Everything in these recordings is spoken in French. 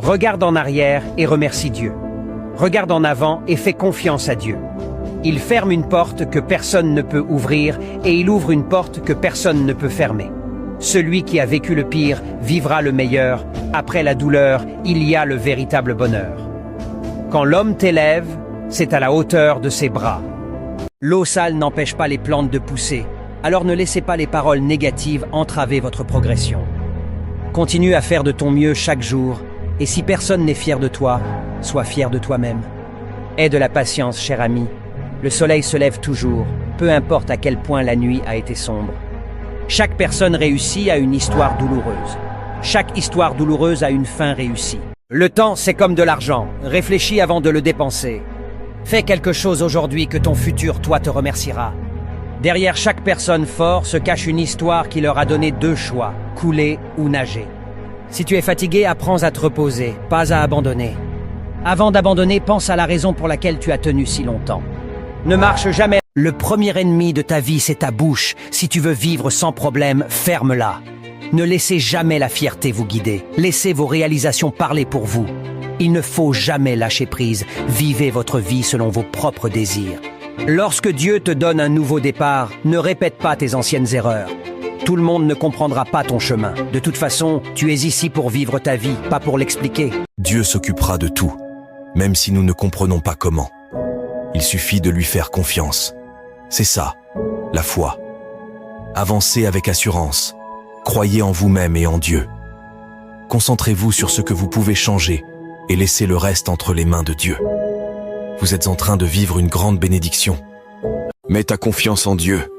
Regarde en arrière et remercie Dieu. Regarde en avant et fais confiance à Dieu. Il ferme une porte que personne ne peut ouvrir et il ouvre une porte que personne ne peut fermer. Celui qui a vécu le pire vivra le meilleur. Après la douleur, il y a le véritable bonheur. Quand l'homme t'élève, c'est à la hauteur de ses bras. L'eau sale n'empêche pas les plantes de pousser, alors ne laissez pas les paroles négatives entraver votre progression. Continue à faire de ton mieux chaque jour, et si personne n'est fier de toi, sois fier de toi-même. Aie de la patience, cher ami. Le soleil se lève toujours, peu importe à quel point la nuit a été sombre. Chaque personne réussie a une histoire douloureuse. Chaque histoire douloureuse a une fin réussie. Le temps, c'est comme de l'argent. Réfléchis avant de le dépenser. Fais quelque chose aujourd'hui que ton futur toi te remerciera. Derrière chaque personne forte se cache une histoire qui leur a donné deux choix, couler ou nager. Si tu es fatigué, apprends à te reposer, pas à abandonner. Avant d'abandonner, pense à la raison pour laquelle tu as tenu si longtemps. Ne marche jamais. Le premier ennemi de ta vie, c'est ta bouche. Si tu veux vivre sans problème, ferme-la. Ne laissez jamais la fierté vous guider. Laissez vos réalisations parler pour vous. Il ne faut jamais lâcher prise. Vivez votre vie selon vos propres désirs. Lorsque Dieu te donne un nouveau départ, ne répète pas tes anciennes erreurs. Tout le monde ne comprendra pas ton chemin. De toute façon, tu es ici pour vivre ta vie, pas pour l'expliquer. Dieu s'occupera de tout, même si nous ne comprenons pas comment. Il suffit de lui faire confiance. C'est ça, la foi. Avancez avec assurance. Croyez en vous-même et en Dieu. Concentrez-vous sur ce que vous pouvez changer et laissez le reste entre les mains de Dieu. Vous êtes en train de vivre une grande bénédiction. Mets ta confiance en Dieu,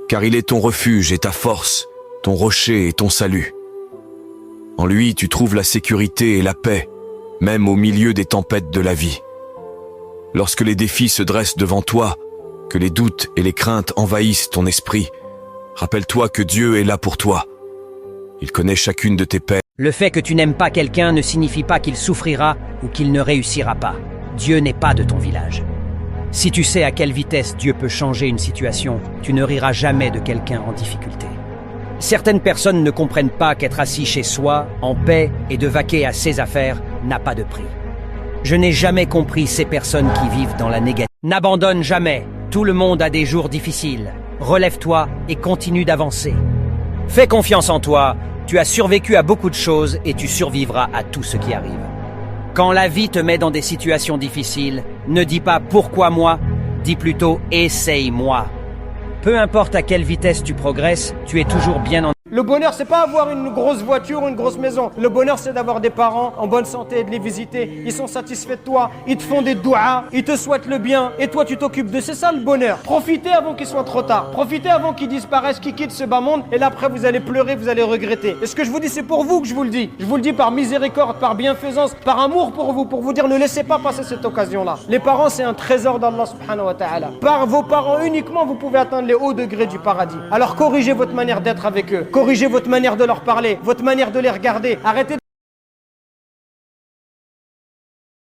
car il est ton refuge et ta force, ton rocher et ton salut. En lui, tu trouves la sécurité et la paix, même au milieu des tempêtes de la vie. Lorsque les défis se dressent devant toi, que les doutes et les craintes envahissent ton esprit, rappelle-toi que Dieu est là pour toi. Il connaît chacune de tes peines. Le fait que tu n'aimes pas quelqu'un ne signifie pas qu'il souffrira ou qu'il ne réussira pas. Dieu n'est pas de ton village. Si tu sais à quelle vitesse Dieu peut changer une situation, tu ne riras jamais de quelqu'un en difficulté. Certaines personnes ne comprennent pas qu'être assis chez soi, en paix et de vaquer à ses affaires n'a pas de prix. Je n'ai jamais compris ces personnes qui vivent dans la négativité. N'abandonne jamais. Tout le monde a des jours difficiles. Relève-toi et continue d'avancer. Fais confiance en toi. Tu as survécu à beaucoup de choses et tu survivras à tout ce qui arrive. Quand la vie te met dans des situations difficiles, ne dis pas « pourquoi moi ?» dis plutôt « essaye-moi ». Peu importe à quelle vitesse tu progresses, tu es toujours bien en... Le bonheur, c'est pas avoir une grosse voiture ou une grosse maison. Le bonheur, c'est d'avoir des parents en bonne santé et de les visiter. Ils sont satisfaits de toi, ils te font des douas, ils te souhaitent le bien et toi, tu t'occupes de. C'est ça le bonheur. Profitez avant qu'il soit trop tard. Profitez avant qu'ils disparaissent, qu'ils quittent ce bas monde et là, après, vous allez pleurer, vous allez regretter. Et ce que je vous dis, c'est pour vous que je vous le dis. Je vous le dis par miséricorde, par bienfaisance, par amour pour vous dire ne laissez pas passer cette occasion-là. Les parents, c'est un trésor d'Allah subhanahu wa ta'ala. Par vos parents uniquement, vous pouvez atteindre les hauts degrés du paradis. Alors corrigez votre manière d'être avec eux. Corrigez votre manière de leur parler, votre manière de les regarder. Arrêtez